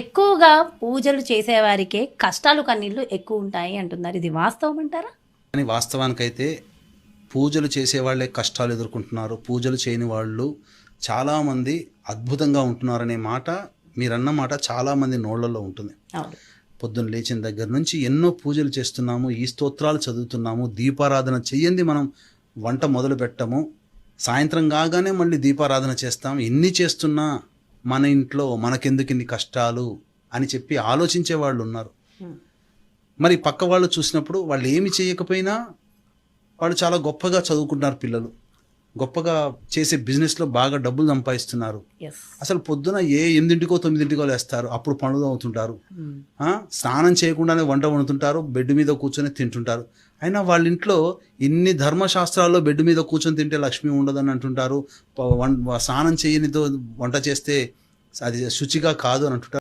ఎక్కువగా పూజలు చేసేవారికే కష్టాలు కన్నీళ్ళు ఎక్కువ ఉంటాయి అంటున్నారు. ఇది వాస్తవం అంటారా? కానీ వాస్తవానికైతే పూజలు చేసేవాళ్ళే కష్టాలు ఎదుర్కొంటున్నారు. పూజలు చేయని వాళ్ళు చాలామంది అద్భుతంగా ఉంటున్నారనే మాట, మీరన్న మాట చాలామంది నోళ్ళల్లో ఉంటుంది. అవును. పొద్దున్న లేచిన దగ్గర నుంచి ఎన్నో పూజలు చేస్తున్నాము, ఈ స్తోత్రాలు చదువుతున్నాము, దీపారాధన చెయ్యంది మనం వంట మొదలు పెట్టము, సాయంత్రం కాగానే మళ్ళీ దీపారాధన చేస్తాం. ఎన్ని చేస్తున్నా మన ఇంట్లో మనకెందుకు ఇన్ని కష్టాలు అని చెప్పి ఆలోచించే వాళ్ళు ఉన్నారు. మరి పక్క వాళ్ళు చూసినప్పుడు వాళ్ళు ఏమి చేయకపోయినా వాళ్ళు చాలా గొప్పగా చదువుకుంటున్నారు, పిల్లలు గొప్పగా చేసే బిజినెస్లో బాగా డబ్బులు సంపాదిస్తున్నారు. ఎస్. అసలు పొద్దున 8కో 9కో లేస్తారు, అప్పుడు పనులు అవుతుంటారు, స్నానం చేయకుండానే వంట వండుతుంటారు, బెడ్ మీద కూర్చొని తింటుంటారు. అయినా వాళ్ళ ఇంట్లో ఇన్ని ధర్మశాస్త్రాల్లో బెడ్ మీద కూర్చొని తింటే లక్ష్మి ఉండదని అంటుంటారు, స్నానం చేయనితో వంట చేస్తే అది శుచిగా కాదు అని అంటుంటారు.